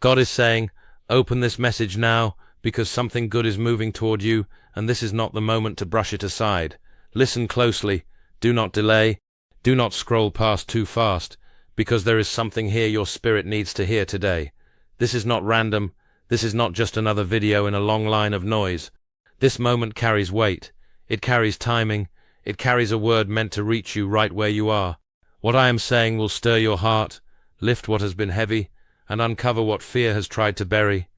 God is saying, open this message now, because something good is moving toward you, and this is not the moment to brush it aside. Listen closely. Do not delay. Do not scroll past too fast, because there is something here your spirit needs to hear today. This is not random. This is not just another video in a long line of noise. This moment carries weight. It carries timing. It carries a word meant to reach you right where you are. What I am saying will stir your heart, lift what has been heavy, and uncover what fear has tried to bury.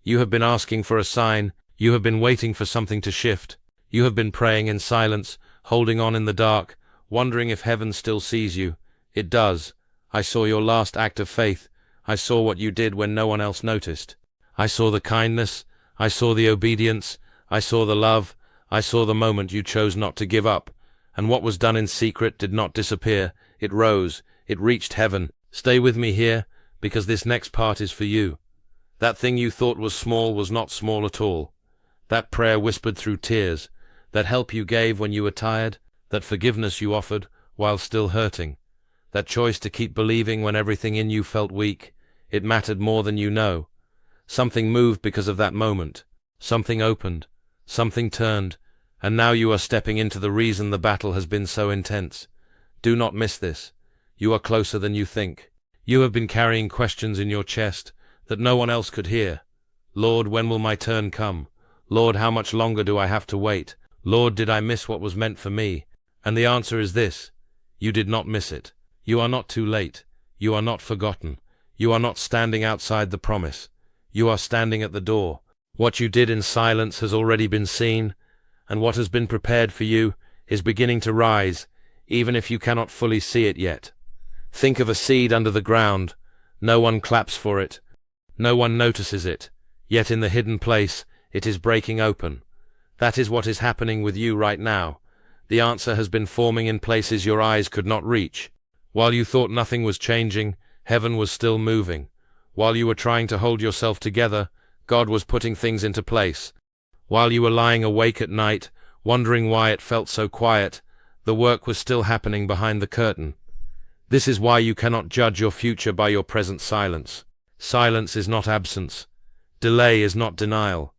You have been asking for a sign. You have been waiting for something to shift. You have been praying in silence, holding on in the dark, wondering if heaven still sees you. It does. I saw your last act of faith. I saw what you did when no one else noticed. I saw the kindness. I saw the obedience. I saw the love. I saw the moment you chose not to give up. And what was done in secret did not disappear. It rose. It reached heaven. Stay with me here, because this next part is for you. That thing you thought was small was not small at all. That prayer whispered through tears, that help you gave when you were tired, that forgiveness you offered while still hurting, that choice to keep believing when everything in you felt weak, it mattered more than you know. Something moved because of that moment. Something opened. Something turned. And now you are stepping into the reason the battle has been so intense. Do not miss this. You are closer than you think. You have been carrying questions in your chest that no one else could hear. Lord, when will my turn come? Lord, how much longer do I have to wait? Lord, did I miss what was meant for me? And the answer is this: you did not miss it. You are not too late. You are not forgotten. You are not standing outside the promise. You are standing at the door. What you did in silence has already been seen, and what has been prepared for you is beginning to rise, even if you cannot fully see it yet. Think of a seed under the ground. No one claps for it. No one notices it. Yet in the hidden place, it is breaking open. That is what is happening with you right now. The answer has been forming in places your eyes could not reach. While you thought nothing was changing, heaven was still moving. While you were trying to hold yourself together, God was putting things into place. While you were lying awake at night, wondering why it felt so quiet, the work was still happening behind the curtain. This is why you cannot judge your future by your present silence. Silence is not absence. Delay is not denial.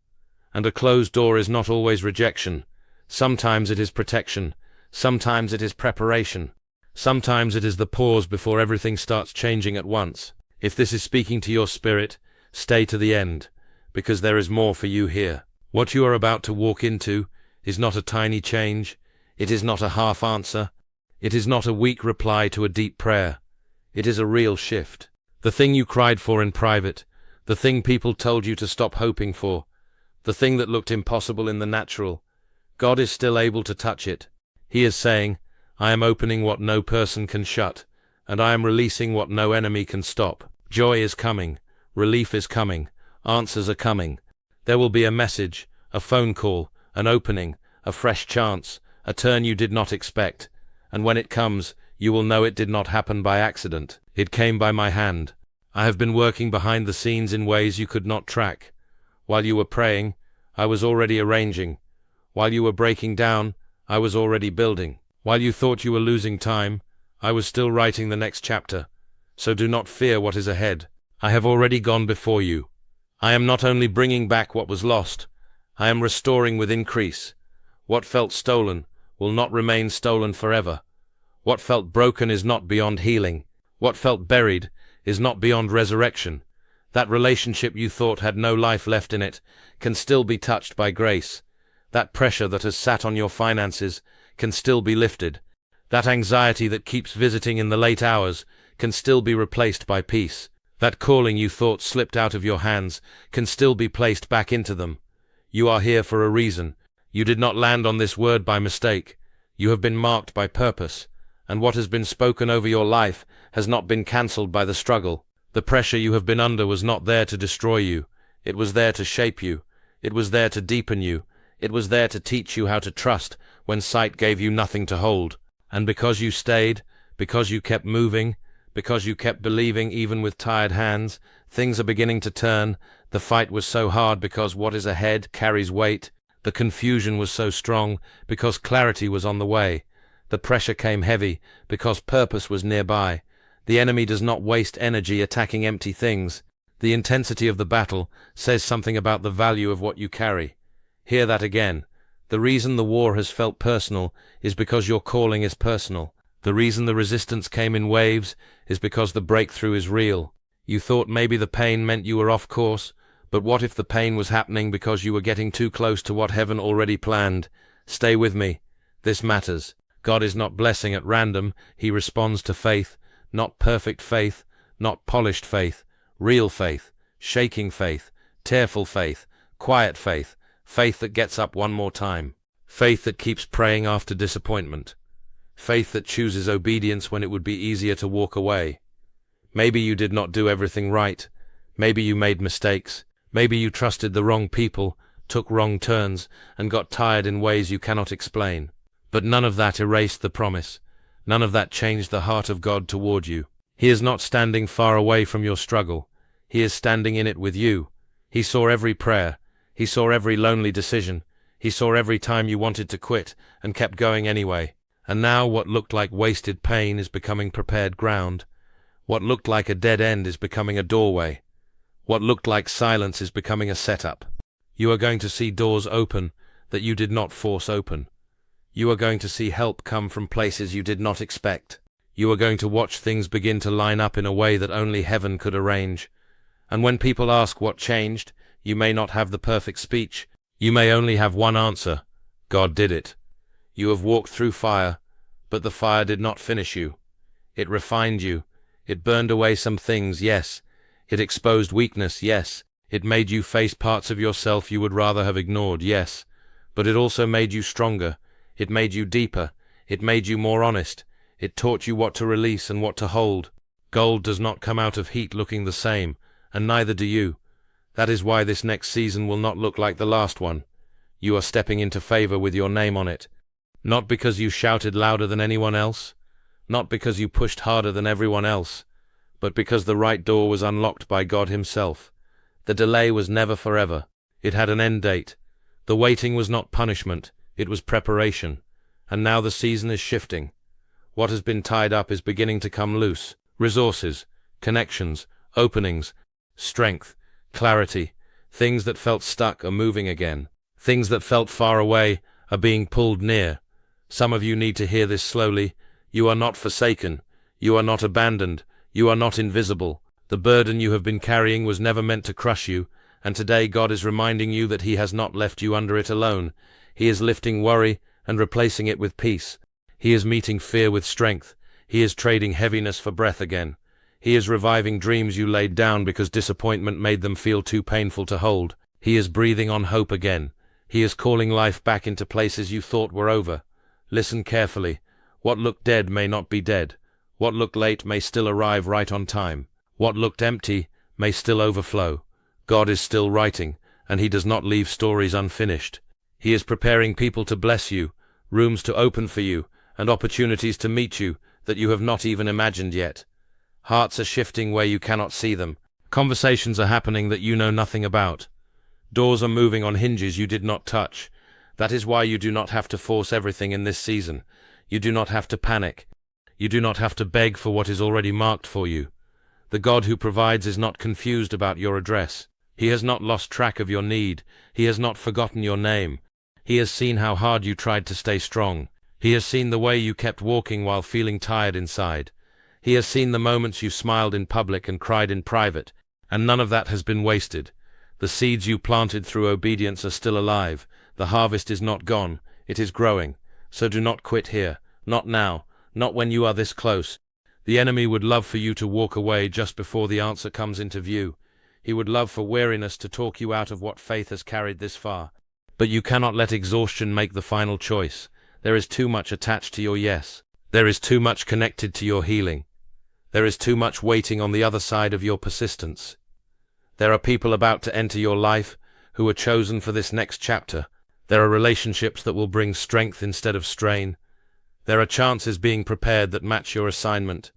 And a closed door is not always rejection. Sometimes it is protection. Sometimes it is preparation. Sometimes it is the pause before everything starts changing at once. If this is speaking to your spirit, stay to the end, because there is more for you here. What you are about to walk into is not a tiny change. It is not a half answer. It is not a weak reply to a deep prayer. It is a real shift. The thing you cried for in private, the thing people told you to stop hoping for, the thing that looked impossible in the natural, God is still able to touch it. He is saying, I am opening what no person can shut, and I am releasing what no enemy can stop. Joy is coming. Relief is coming. Answers are coming. There will be a message, a phone call, an opening, a fresh chance, a turn you did not expect. And when it comes, you will know it did not happen by accident. It came by my hand. I have been working behind the scenes in ways you could not track. While you were praying, I was already arranging. While you were breaking down, I was already building. While you thought you were losing time, I was still writing the next chapter. So do not fear what is ahead. I have already gone before you. I am not only bringing back what was lost, I am restoring with increase. What felt stolen will not remain stolen forever. What felt broken is not beyond healing. What felt buried is not beyond resurrection. That relationship you thought had no life left in it can still be touched by grace. That pressure that has sat on your finances can still be lifted. That anxiety that keeps visiting in the late hours can still be replaced by peace. That calling you thought slipped out of your hands can still be placed back into them. You are here for a reason. You did not land on this word by mistake. You have been marked by purpose, and what has been spoken over your life has not been cancelled by the struggle. The pressure you have been under was not there to destroy you. It was there to shape you. It was there to deepen you. It was there to teach you how to trust when sight gave you nothing to hold. And because you stayed, because you kept moving, because you kept believing even with tired hands, things are beginning to turn. The fight was so hard because what is ahead carries weight. The confusion was so strong because clarity was on the way. The pressure came heavy because purpose was nearby. The enemy does not waste energy attacking empty things. The intensity of the battle says something about the value of what you carry. Hear that again. The reason the war has felt personal is because your calling is personal. The reason the resistance came in waves is because the breakthrough is real. You thought maybe the pain meant you were off course, but what if the pain was happening because you were getting too close to what heaven already planned? Stay with me. This matters. God is not blessing at random. He responds to faith, not perfect faith, not polished faith, real faith, shaking faith, tearful faith, quiet faith, faith that gets up one more time, faith that keeps praying after disappointment, faith that chooses obedience when it would be easier to walk away. Maybe you did not do everything right. Maybe you made mistakes. Maybe you trusted the wrong people, took wrong turns, and got tired in ways you cannot explain. But none of that erased the promise. None of that changed the heart of God toward you. He is not standing far away from your struggle. He is standing in it with you. He saw every prayer. He saw every lonely decision. He saw every time you wanted to quit and kept going anyway. And now what looked like wasted pain is becoming prepared ground. What looked like a dead end is becoming a doorway. What looked like silence is becoming a setup. You are going to see doors open that you did not force open. You are going to see help come from places you did not expect. You are going to watch things begin to line up in a way that only heaven could arrange. And when people ask what changed, you may not have the perfect speech. You may only have one answer. God did it. You have walked through fire, but the fire did not finish you. It refined you. It burned away some things, yes. It exposed weakness, yes. It made you face parts of yourself you would rather have ignored, yes. But it also made you stronger. It made you deeper. It made you more honest. It taught you what to release and what to hold. Gold does not come out of heat looking the same, and neither do you. That is why this next season will not look like the last one. You are stepping into favor with your name on it. Not because you shouted louder than anyone else, not because you pushed harder than everyone else, but because the right door was unlocked by God Himself. The delay was never forever. It had an end date. The waiting was not punishment, it was preparation. And now the season is shifting. What has been tied up is beginning to come loose. Resources, connections, openings, strength, clarity. Things that felt stuck are moving again. Things that felt far away are being pulled near. Some of you need to hear this slowly. You are not forsaken. You are not abandoned. You are not invisible. The burden you have been carrying was never meant to crush you, and today God is reminding you that He has not left you under it alone. He is lifting worry and replacing it with peace. He is meeting fear with strength. He is trading heaviness for breath again. He is reviving dreams you laid down because disappointment made them feel too painful to hold. He is breathing on hope again. He is calling life back into places you thought were over. Listen carefully. What looked dead may not be dead. What looked late may still arrive right on time. What looked empty may still overflow. God is still writing, and He does not leave stories unfinished. He is preparing people to bless you, rooms to open for you, and opportunities to meet you that you have not even imagined yet. Hearts are shifting where you cannot see them. Conversations are happening that you know nothing about. Doors are moving on hinges you did not touch. That is why you do not have to force everything in this season. You do not have to panic. You do not have to beg for what is already marked for you. The God who provides is not confused about your address. He has not lost track of your need. He has not forgotten your name. He has seen how hard you tried to stay strong. He has seen the way you kept walking while feeling tired inside. He has seen the moments you smiled in public and cried in private, and none of that has been wasted. The seeds you planted through obedience are still alive. The harvest is not gone. It is growing. So do not quit here. Not now. Not when you are this close. The enemy would love for you to walk away just before the answer comes into view. He would love for weariness to talk you out of what faith has carried this far. But you cannot let exhaustion make the final choice. There is too much attached to your yes. There is too much connected to your healing. There is too much waiting on the other side of your persistence. There are people about to enter your life who are chosen for this next chapter. There are relationships that will bring strength instead of strain. There are chances being prepared that match your assignment.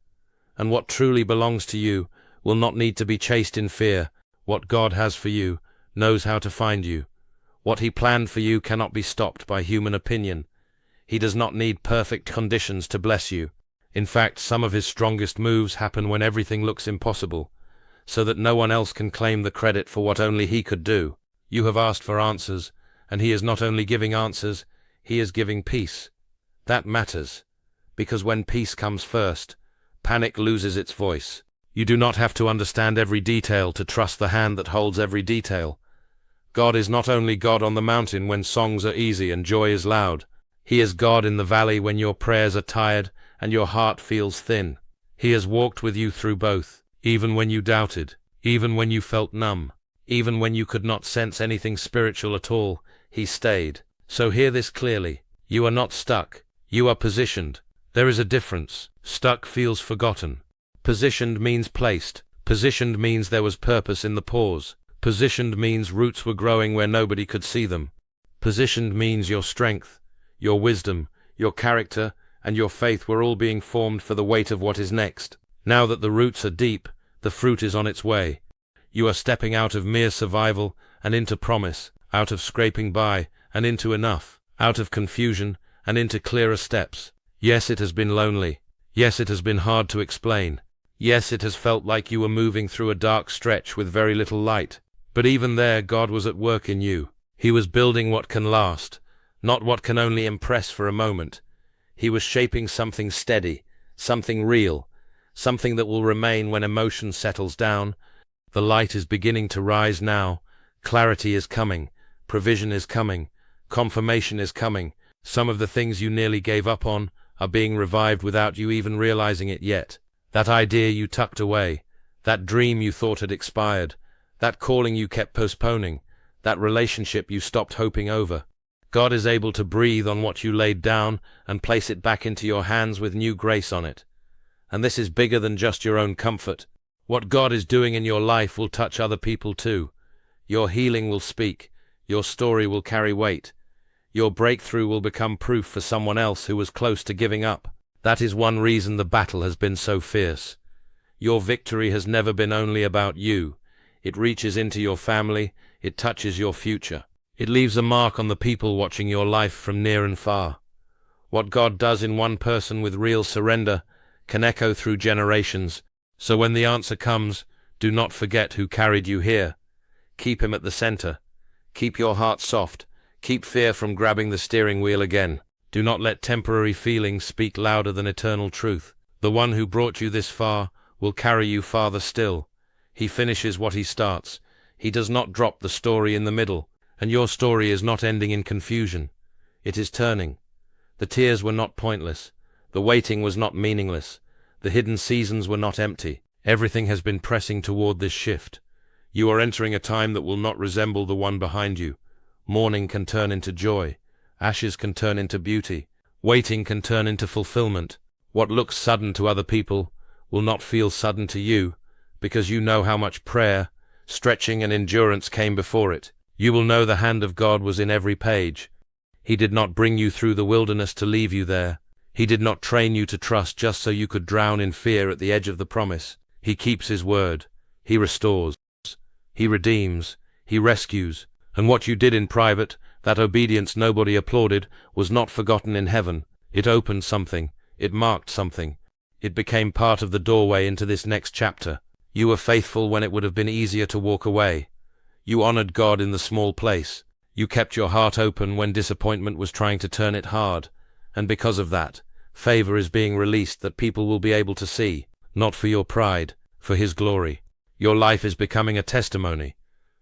And what truly belongs to you will not need to be chased in fear. What God has for you knows how to find you. What He planned for you cannot be stopped by human opinion. He does not need perfect conditions to bless you. In fact, some of His strongest moves happen when everything looks impossible. so that no one else can claim the credit for what only he could do. You have asked for answers, and he is not only giving answers, he is giving peace. That matters, because when peace comes first, panic loses its voice. You do not have to understand every detail to trust the hand that holds every detail. God is not only God on the mountain when songs are easy and joy is loud. He is God in the valley when your prayers are tired and your heart feels thin. He has walked with you through both, even when you doubted, even when you felt numb, even when you could not sense anything spiritual at all. He stayed. So hear this clearly. You are not stuck. You are positioned. There is a difference. Stuck feels forgotten. Positioned means placed. Positioned means there was purpose in the pause. Positioned means roots were growing where nobody could see them. Positioned means your strength, your wisdom, your character, and your faith were all being formed for the weight of what is next. Now that the roots are deep, the fruit is on its way. You are stepping out of mere survival and into promise, out of scraping by and into enough, out of confusion and into clearer steps. Yes, it has been lonely. Yes, it has been hard to explain. Yes, it has felt like you were moving through a dark stretch with very little light. But even there, God was at work in you. He was building what can last, not what can only impress for a moment. He was shaping something steady, something real, something that will remain when emotion settles down. The light is beginning to rise now. Clarity is coming. Provision is coming. Confirmation is coming. Some of the things you nearly gave up on are being revived without you even realizing it yet. That idea you tucked away, that dream you thought had expired, that calling you kept postponing, that relationship you stopped hoping over. God is able to breathe on what you laid down and place it back into your hands with new grace on it. And this is bigger than just your own comfort. What God is doing in your life will touch other people too. Your healing will speak. Your story will carry weight. Your breakthrough will become proof for someone else who was close to giving up. That is one reason the battle has been so fierce. Your victory has never been only about you. It reaches into your family. It touches your future. It leaves a mark on the people watching your life from near and far. What God does in one person with real surrender can echo through generations. So when the answer comes, do not forget who carried you here. Keep him at the center. Keep your heart soft. Keep fear from grabbing the steering wheel again. Do not let temporary feelings speak louder than eternal truth. The one who brought you this far will carry you farther still. He finishes what he starts. He does not drop the story in the middle. And your story is not ending in confusion. It is turning. The tears were not pointless. The waiting was not meaningless. The hidden seasons were not empty. Everything has been pressing toward this shift. You are entering a time that will not resemble the one behind you. Mourning can turn into joy. Ashes can turn into beauty. Waiting can turn into fulfillment. What looks sudden to other people will not feel sudden to you, because you know how much prayer, stretching, and endurance came before it. You will know the hand of God was in every page. He did not bring you through the wilderness to leave you there. He did not train you to trust just so you could drown in fear at the edge of the promise. He keeps his word. He restores. He redeems. He rescues. And what you did in private, that obedience nobody applauded, was not forgotten in heaven. It opened something. It marked something. It became part of the doorway into this next chapter. You were faithful when it would have been easier to walk away. You honored God in the small place. You kept your heart open when disappointment was trying to turn it hard. And because of that, favor is being released that people will be able to see, not for your pride, for his glory. Your life is becoming a testimony.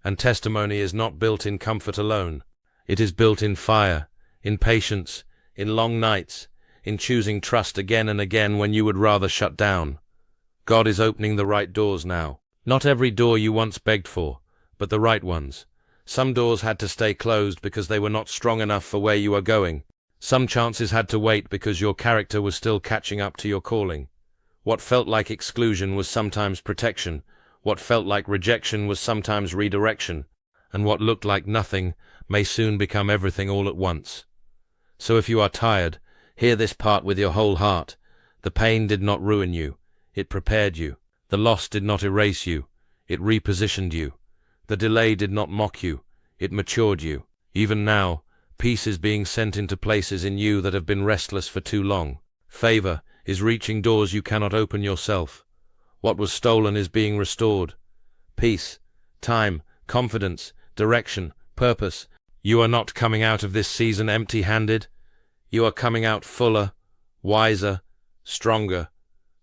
And testimony is not built in comfort alone. It is built in fire, in patience, in long nights, in choosing trust again and again when you would rather shut down. God is opening the right doors now. Not every door you once begged for, but the right ones. Some doors had to stay closed because they were not strong enough for where you are going. Some chances had to wait because your character was still catching up to your calling. What felt like exclusion was sometimes protection. What felt like rejection was sometimes redirection. And what looked like nothing may soon become everything all at once. So if you are tired, hear this part with your whole heart. The pain did not ruin you. It prepared you. The loss did not erase you. It repositioned you. The delay did not mock you. It matured you. Even now, peace is being sent into places in you that have been restless for too long. Favor is reaching doors you cannot open yourself. What was stolen is being restored. peace, time, confidence, direction, purpose. You are not coming out of this season empty-handed. You are coming out fuller, wiser, stronger,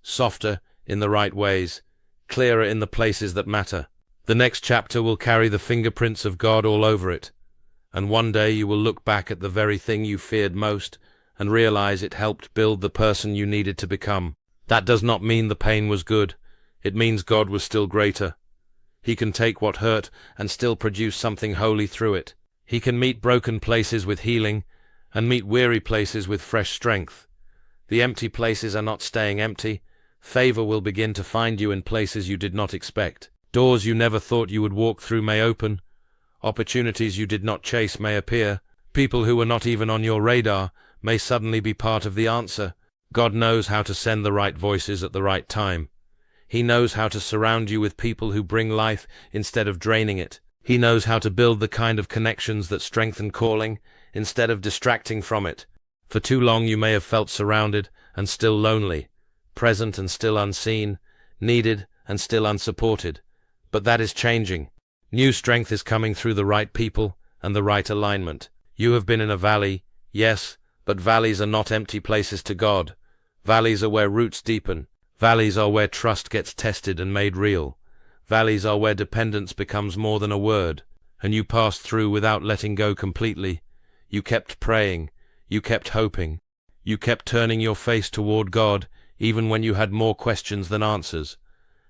softer in the right ways, clearer in the places that matter. The next chapter will carry the fingerprints of God all over it, and one day you will look back at the very thing you feared most and realize it helped build the person you needed to become. That does not mean the pain was good. It means God was still greater. He can take what hurt and still produce something holy through it. He can meet broken places with healing and meet weary places with fresh strength. The empty places are not staying empty. Favor will begin to find you in places you did not expect. Doors you never thought you would walk through may open. Opportunities you did not chase may appear. People who were not even on your radar may suddenly be part of the answer. God knows how to send the right voices at the right time. He knows how to surround you with people who bring life instead of draining it. He knows how to build the kind of connections that strengthen calling instead of distracting from it. For too long you may have felt surrounded and still lonely, present and still unseen, needed and still unsupported. But that is changing. New strength is coming through the right people and the right alignment. You have been in a valley, yes, but valleys are not empty places to God. Valleys are where roots deepen. Valleys are where trust gets tested and made real. Valleys are where dependence becomes more than a word, and you passed through without letting go completely. You kept praying. You kept hoping. You kept turning your face toward God, even when you had more questions than answers.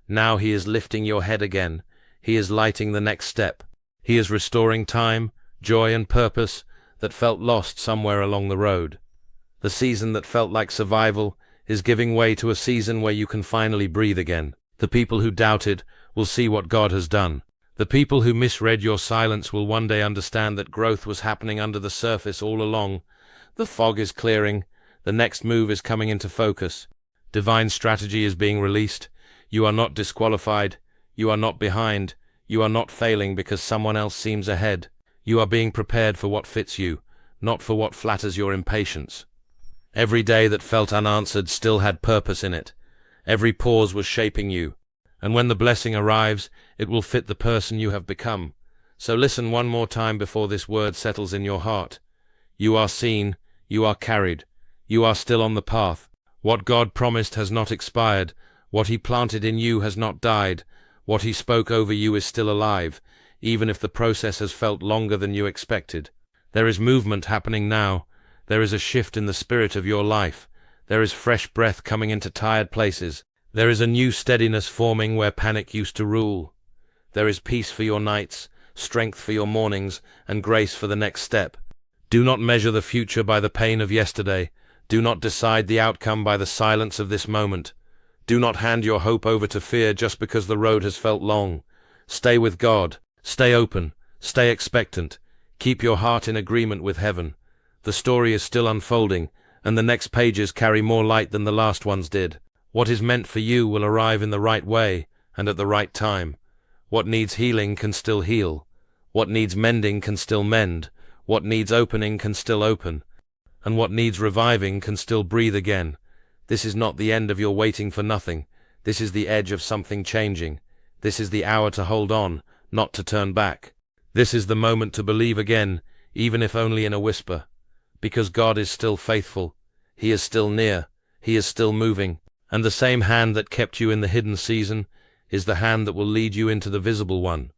Now He is lifting your head again. He is lighting the next step. He is restoring time, joy, and purpose that felt lost somewhere along the road. The season that felt like survival is giving way to a season where you can finally breathe again. The people who doubted will see what God has done. The people who misread your silence will one day understand that growth was happening under the surface all along. The fog is clearing. The next move is coming into focus. Divine strategy is being released. You are not disqualified. You are not behind. You are not failing because someone else seems ahead. You are being prepared for what fits you, not for what flatters your impatience. Every day that felt unanswered still had purpose in it. Every pause was shaping you. And when the blessing arrives, it will fit the person you have become. So listen one more time before this word settles in your heart. You are seen. You are carried. You are still on the path. What God promised has not expired. What He planted in you has not died. What He spoke over you is still alive, even if the process has felt longer than you expected. There is movement happening now. There is a shift in the spirit of your life. There is fresh breath coming into tired places. There is a new steadiness forming where panic used to rule. There is peace for your nights, strength for your mornings, and grace for the next step. Do not measure the future by the pain of yesterday. Do not decide the outcome by the silence of this moment. Do not hand your hope over to fear just because the road has felt long. Stay with God. Stay open. Stay expectant. Keep your heart in agreement with heaven. The story is still unfolding, and the next pages carry more light than the last ones did. What is meant for you will arrive in the right way and at the right time. What needs healing can still heal. What needs mending can still mend. What needs opening can still open. And what needs reviving can still breathe again. This is not the end of your waiting for nothing. This is the edge of something changing. This is the hour to hold on, not to turn back. This is the moment to believe again, even if only in a whisper. Because God is still faithful. He is still near. He is still moving. And the same hand that kept you in the hidden season is the hand that will lead you into the visible one.